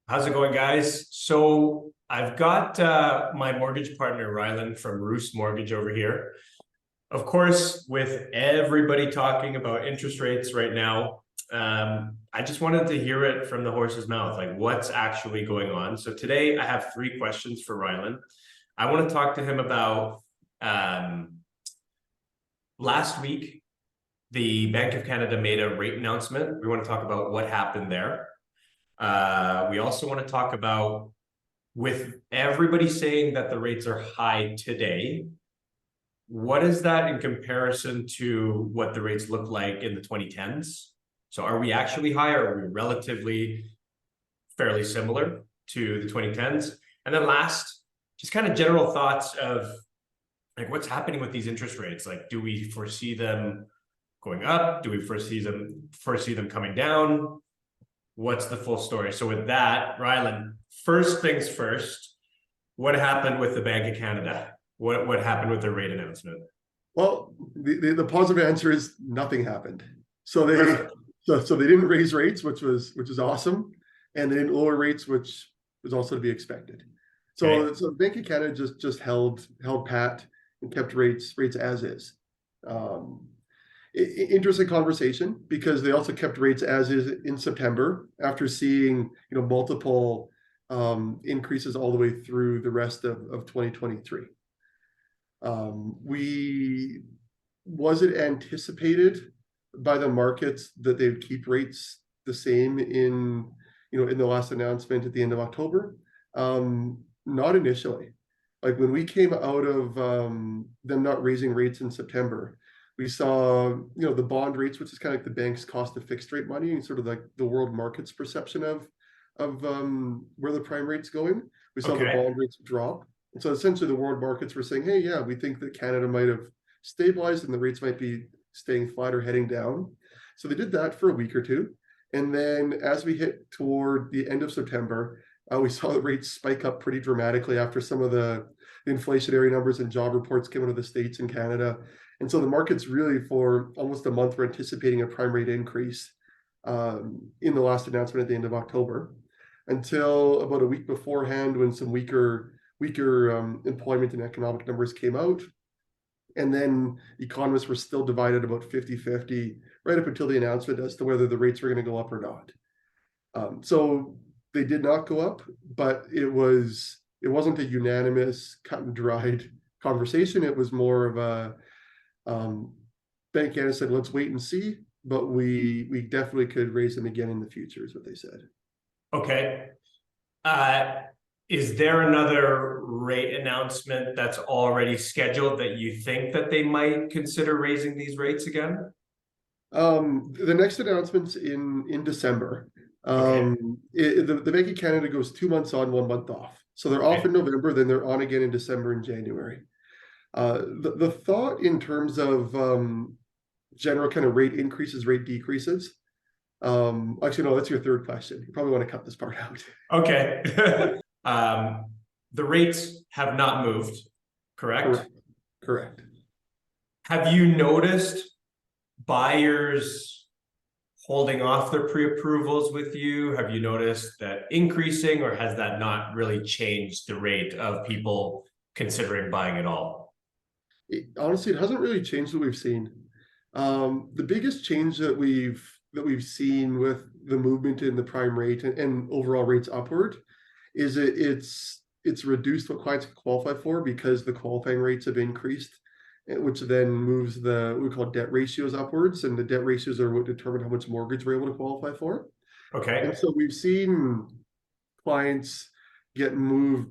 How's it going, guys? So I've got my mortgage partner, Rylan from Roost Mortgage over here. Of course, with everybody talking about interest rates right now, I just wanted to hear it from the horse's mouth, like what's actually going on. So today I have three questions for Rylan. I want to talk to him about last week, the Bank of Canada made a rate announcement. We want to talk about what happened there. We also want to talk about, with everybody saying that the rates are high today, what is that in comparison to what the rates look like in the 2010s? So are we actually higher? Are we relatively fairly similar to the 2010s? And then last, just kind of general thoughts of like what's happening with these interest rates. Like, do we foresee them going up? Do we foresee them coming down? What's the full story? So with that, Rylan, first things first, what happened with the Bank of Canada? What happened with their rate announcement? Well, the positive answer is nothing happened. So they didn't raise rates, which is awesome, and they didn't lower rates, which was also to be expected. So the Bank of Canada just held pat and kept rates as is. Interesting conversation, because they also kept rates as is in September after seeing multiple increases all the way through the rest of 2023. Was it anticipated by the markets that they would keep rates the same in the last announcement at the end of October? Not initially. Like when we came out of them not raising rates in September, we saw the bond rates, which is kind of like the bank's cost of fixed rate money, and sort of like the world market's perception of where the prime rate's going. We saw the bond rates drop. And so essentially the world markets were saying, hey, yeah, we think that Canada might have stabilized and the rates might be staying flat or heading down. So they did that for a week or two. And then as we hit toward the end of September, we saw the rates spike up pretty dramatically after some of the inflationary numbers and job reports came out of the States and Canada. And so the markets really for almost a month were anticipating a prime rate increase in the last announcement at the end of October, until about a week beforehand when some weaker employment and economic numbers came out. And then economists were still divided about 50-50 right up until the announcement as to whether the rates were going to go up or not. So they did not go up, but it wasn't a unanimous cut and dried conversation. It was more of a Bank Canada said, let's wait and see, but we definitely could raise them again in the future, is what they said. Okay. Is there another rate announcement that's already scheduled that you think that they might consider raising these rates again? The next announcement's in December. The Bank of Canada goes 2 months on, 1 month off. So they're off in November, then they're on again in December and January. The thought in terms of general kind of rate increases, rate decreases. Actually, no, that's your third question. You probably want to cut this part out. Okay. The rates have not moved, correct? Correct. Have you noticed buyers holding off their pre-approvals with you? Have you noticed that increasing, or has that not really changed the rate of people considering buying at all? Honestly, it hasn't really changed what we've seen. The biggest change that we've seen with the movement in the prime rate and overall rates upward is it's reduced what clients can qualify for, because the qualifying rates have increased, which then moves what we call debt ratios upwards, and the debt ratios are what determine how much mortgage we're able to qualify for. Okay. And so we've seen clients get moved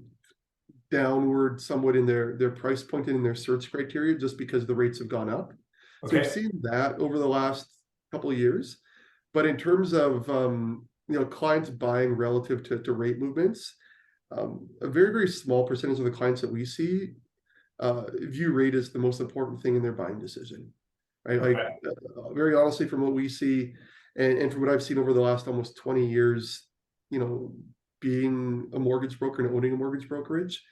downward somewhat in their price point and in their search criteria, just because the rates have gone up. So we've seen that over the last couple of years. But in terms of clients buying relative to rate movements, a very, very small percentage of the clients that we see view rate as the most important thing in their buying decision, right? Like very honestly, from what we see and from what I've seen over the last almost 20 years, being a mortgage broker and owning a mortgage brokerage,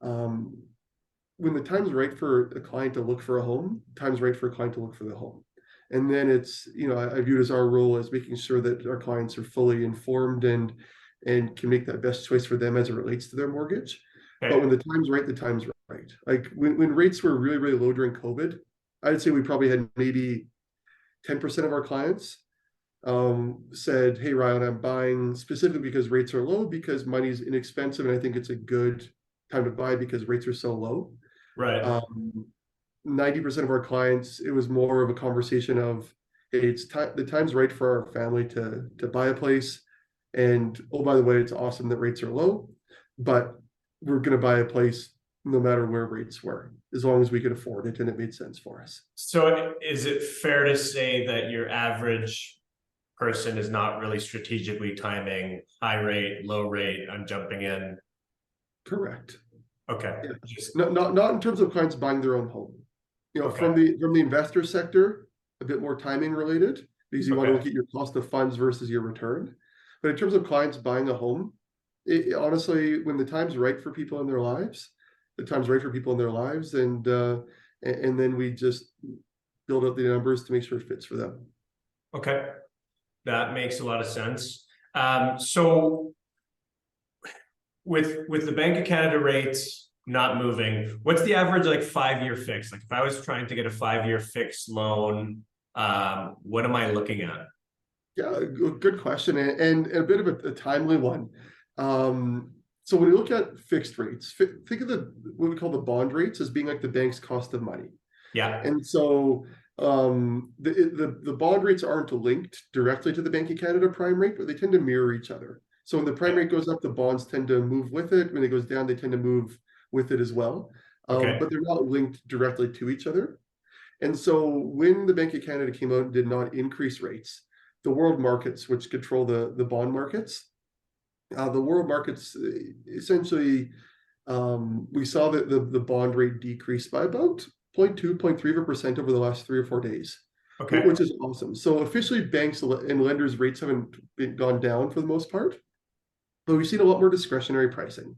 when the time's right for a client to look for a home, time's right for a client to look for the home. And then it's, I view it as our role as making sure that our clients are fully informed and and can make that best choice for them as it relates to their mortgage. Okay. But when the time's right, the time's right. Like when rates were really, really low during COVID, I'd say we probably had maybe 10% of our clients said, hey, Rylan, I'm buying specifically because rates are low, because money's inexpensive, and I think it's a good time to buy because rates are so low. Right. 90% of our clients, it was more of a conversation of, hey, it's time, the time's right for our family to buy a place. And oh, by the way, it's awesome that rates are low, but we're going to buy a place no matter where rates were, as long as we could afford it and it made sense for us. So is it fair to say that your average person is not really strategically timing high rate, low rate, I'm jumping in? Correct. Okay. Yeah. Not in terms of clients buying their own home. You know, Okay. from the investor sector, a bit more timing related, because you want to look at your cost of funds versus your return. But in terms of clients buying a home, honestly, when the time's right for people in their lives, the time's right for people in their lives, and then we just build up the numbers to make sure it fits for them. Okay, that makes a lot of sense. So with the Bank of Canada rates not moving, what's the average like 5-year fix? Like if I was trying to get a 5-year fixed loan, what am I looking at? Yeah, good question, and a bit of a timely one. So when we look at fixed rates, think of what we call the bond rates as being like the bank's cost of money. Yeah. And so the bond rates aren't linked directly to the Bank of Canada prime rate, but they tend to mirror each other. So when the prime rate goes up, the bonds tend to move with it. When it goes down, they tend to move with it as well. But they're not linked directly to each other. And so when the Bank of Canada came out and did not increase rates, the world markets, which control the bond markets, the world markets essentially, we saw that the bond rate decreased by about 0.2, 0.3% over the last 3 or 4 days, which is awesome. So officially banks and lenders rates haven't gone down for the most part, but we've seen a lot more discretionary pricing.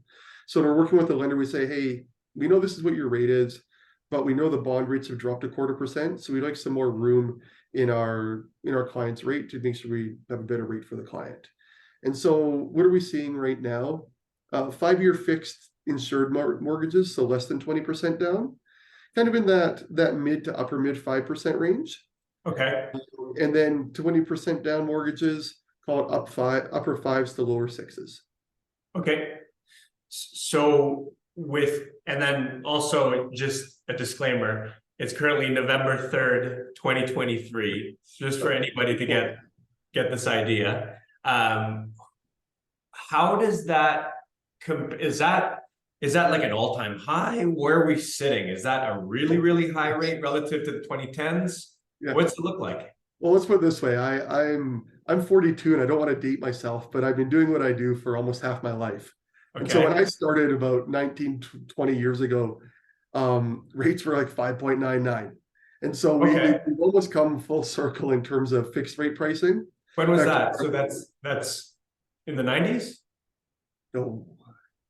So when we're working with the lender, we say, hey, we know this is what your rate is, but we know the bond rates have dropped 0.25%. So we'd like some more room in our client's rate to make sure we have a better rate for the client. And so what are we seeing right now? 5-year fixed insured mortgages, so less than 20% down, kind of in that mid to upper mid 5% range. Okay. And then 20% down mortgages, call it upper 5s to lower 6s. Okay. So and then also just a disclaimer, it's currently November 3rd, 2023, just for anybody to get this idea. How does that is that like an all-time high? Where are we sitting? Is that a really, really high rate relative to the 2010s? Yeah. What's it look like? Well, let's put it this way. I'm 42 and I don't want to date myself, but I've been doing what I do for almost half my life. Okay. And so when I started about 19, 20 years ago, rates were like 5.99. And so we've almost come full circle in terms of fixed rate pricing. When was that? So that's in the 90s? No,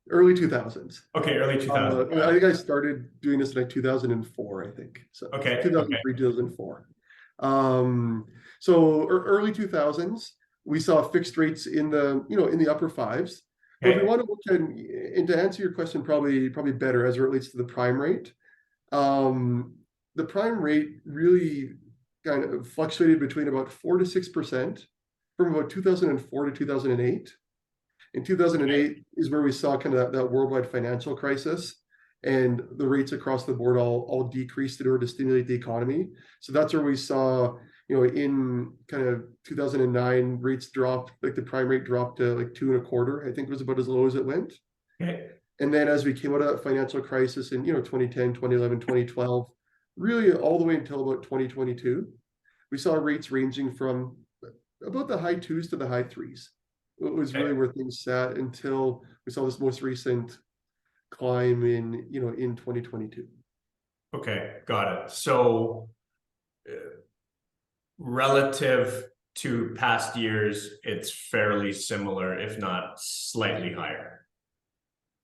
early 2000s. Okay, early 2000s. I think I started doing this in like 2004, I think. So 2003, 2004. So early 2000s, we saw fixed rates in the upper 5s. But if we want to look at, and to answer your question probably better as it relates to the prime rate, the prime rate really kind of fluctuated between about 4 to 6% from about 2004 to 2008. In 2008 is where we saw kind of that worldwide financial crisis, and the rates across the board all decreased in order to stimulate the economy. So that's where we saw, in kind of 2009, rates dropped, like the prime rate dropped to like 2.25, I think was about as low as it went. Okay. And then as we came out of that financial crisis in 2010, 2011, 2012, really all the way until about 2022, we saw rates ranging from about the high 2s to the high 3s. It was really where things sat until we saw this most recent climb in 2022. Okay, got it. So relative to past years, it's fairly similar, if not slightly higher.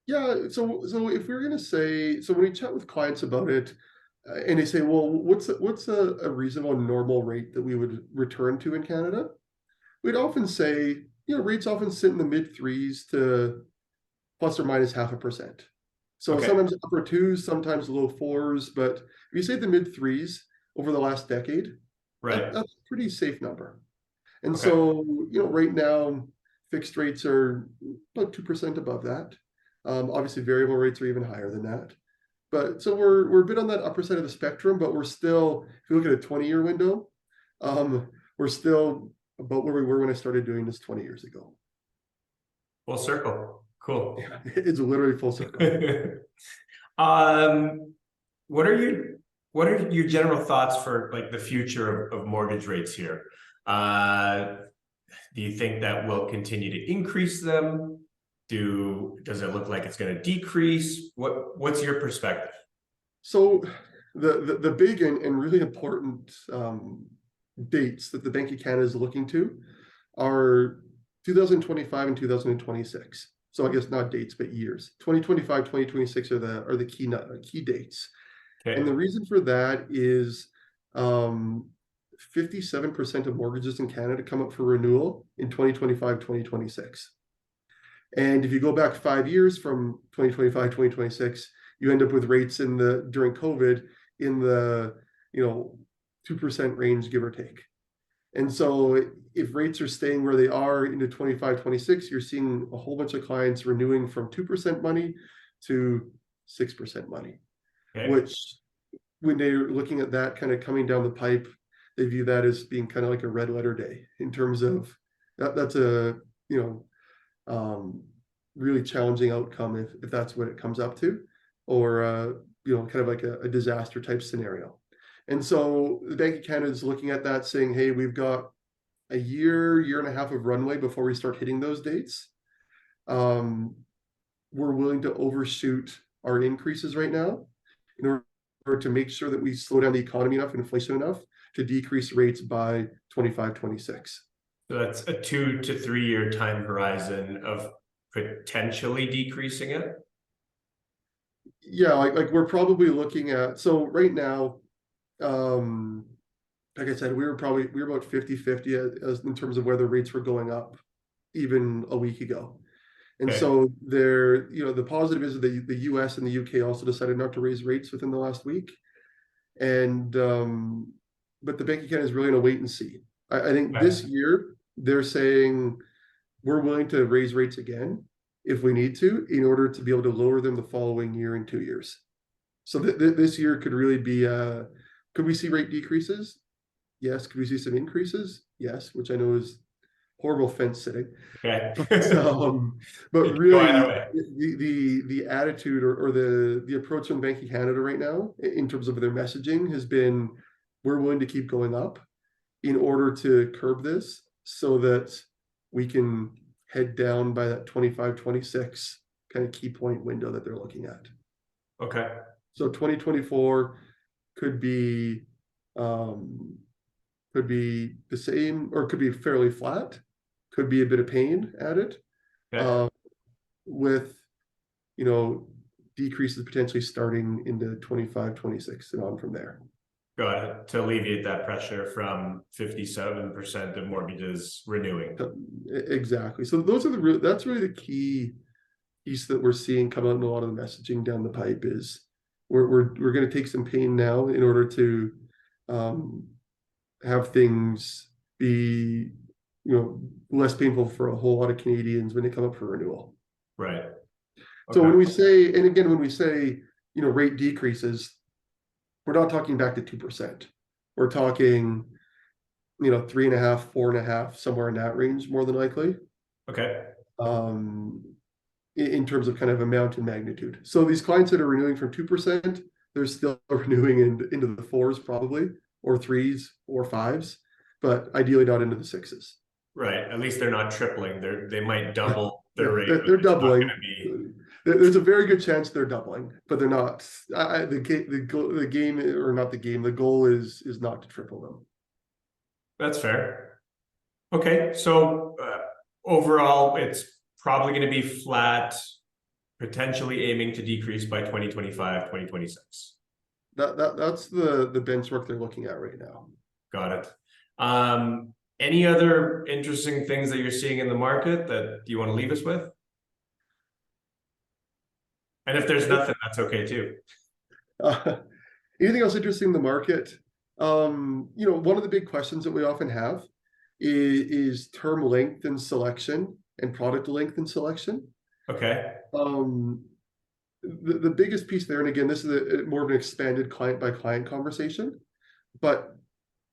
Yeah, so if we're going to say, so when we chat with clients about it, and they say, well, what's a reasonable normal rate that we would return to in Canada? We'd often say, rates often sit in the mid threes to plus or minus 0.5%. So Okay. sometimes upper twos, sometimes low fours, but if you say the mid threes over the last decade, Right. that's a pretty safe number. And Okay. so, right now, fixed rates are about 2% above that. Obviously, variable rates are even higher than that. But so we're a bit on that upper side of the spectrum, but we're still, if you look at a 20-year window, we're still about where we were when I started doing this 20 years ago. Full circle. Cool. Yeah, it's literally full circle. What are your general thoughts for like the future of mortgage rates here? Do you think that will continue to increase them? Does it look like it's going to decrease? What's your perspective? So the big and really important dates that the Bank of Canada is looking to are 2025 and 2026. So I guess not dates, but years. 2025, 2026 are the key dates. Okay. And the reason for that is 57% of mortgages in Canada come up for renewal in 2025, 2026. And if you go back 5 years from 2025, 2026, you end up with rates during COVID in the 2% range, give or take. And so if rates are staying where they are into 25, 26, you're seeing a whole bunch of clients renewing from 2% money to 6% money, Okay. which when they're looking at that kind of coming down the pipe, they view that as being kind of like a red letter day in terms of that's a, really challenging outcome if that's what it comes up to, or, kind of like a disaster type scenario. And so the Bank of Canada is looking at that saying, hey, we've got a year and a half of runway before we start hitting those dates. We're willing to overshoot our increases right now in order to make sure that we slow down the economy enough, inflation enough to decrease rates by 25, 26. So that's a 2 to 3 year time horizon of potentially decreasing it. Yeah, like we're probably looking at, so right now, like I said, we were about 50-50 as in terms of where the rates were going up even a week ago. And Okay. so the positive is that the US and the UK also decided not to raise rates within the last week. And but the Bank of Canada is really in a wait and see. I think this year they're saying we're willing to raise rates again if we need to, in order to be able to lower them the following year in 2 years. So this year could really be, could we see rate decreases? Yes. Could we see some increases? Yes, which I know is horrible fence sitting. Okay. But really the attitude or the approach from Bank of Canada right now in terms of their messaging has been, we're willing to keep going up in order to curb this so that we can head down by that 25, 26 kind of key point window that they're looking at. Okay. So 2024 could be the same, or could be fairly flat, could be a bit of pain added, with decreases potentially starting into 25, 26 and on from there. Got it. To alleviate that pressure from 57% of mortgages renewing. Exactly. So those are that's really the key piece that we're seeing come out in a lot of the messaging down the pipe is we're going to take some pain now in order to have things be less painful for a whole lot of Canadians when they come up for renewal. Right. Okay. So when we say, and again, when we say rate decreases, we're not talking back to 2%. We're talking 3.5, 4.5, somewhere in that range, more than likely. Okay. In terms of kind of amount and magnitude. So these clients that are renewing from 2%, they're still renewing into the 4s probably, or 3s or 5s, but ideally not into the 6s. Right. At least they're not tripling. They might double their rate. They're doubling. There's a very good chance they're doubling, but they're not. The game, or not the game, the goal is not to triple them. That's fair. Okay. So overall, it's probably going to be flat, potentially aiming to decrease by 2025, 2026. That's the benchmark they're looking at right now. Got it. Any other interesting things that you're seeing in the market that you want to leave us with? And if there's nothing, that's okay too. Anything else interesting in the market? One of the big questions that we often have is term length and selection and product length and selection. Okay. The biggest piece there, and again, this is more of an expanded client by client conversation, but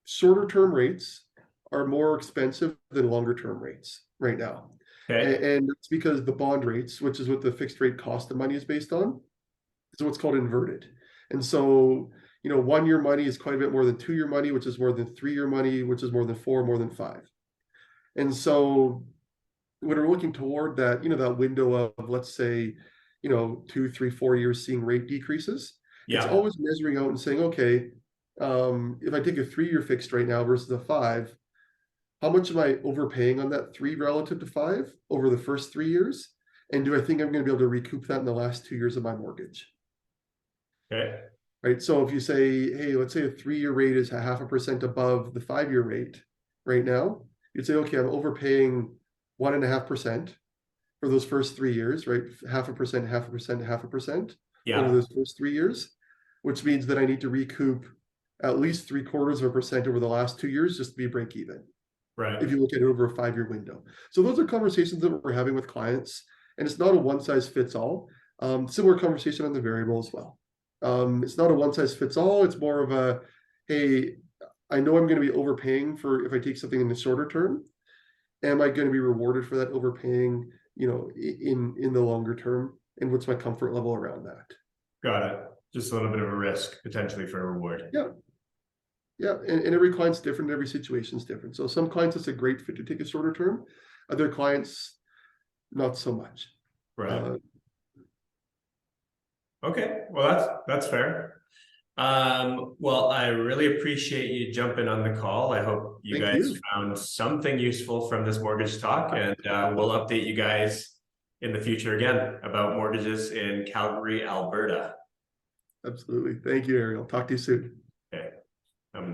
shorter term rates are more expensive than longer term rates right now. Okay. And it's because the bond rates, which is what the fixed rate cost of money is based on, is what's called inverted. And so, 1-year money is quite a bit more than 2-year money, which is more than 3-year money, which is more than 4, more than 5. And so when we're looking toward that, that window of, let's say, 2, 3, 4 years seeing rate decreases, it's Yeah. always measuring out and saying, okay, if I take a 3-year fixed right now versus a 5, how much am I overpaying on that 3 relative to 5 over the first 3 years? And do I think I'm going to be able to recoup that in the last 2 years of my mortgage? Okay. Right. So if you say, hey, let's say a 3-year rate is 0.5% above the 5-year rate right now, you'd say, okay, I'm overpaying 1.5% for those first 3 years, right? 0.5%, 0.5%, 0.5% Yeah. over those first 3 years, which means that I need to recoup at least 0.75% over the last 2 years just to be break even. Right. If you look at it over a 5-year window. So those are conversations that we're having with clients, and it's not a one size fits all. Similar conversation on the variable as well. It's not a one size fits all. It's more of a, hey, I know I'm going to be overpaying for if I take something in the shorter term. Am I going to be rewarded for that overpaying, in the longer term? And what's my comfort level around that? Got it. Just a little bit of a risk potentially for a reward. Yeah. Yeah, and every client's different, every situation's different. So some clients it's a great fit to take a shorter term, other clients not so much. Right. Okay, well that's fair. Well, I really appreciate you jumping on the call. I hope you Thank guys you. found something useful from this mortgage talk, and we'll update you guys in the future again about mortgages in Calgary, Alberta. Absolutely. Thank you, Ariel. Talk to you soon. Okay, I'm gonna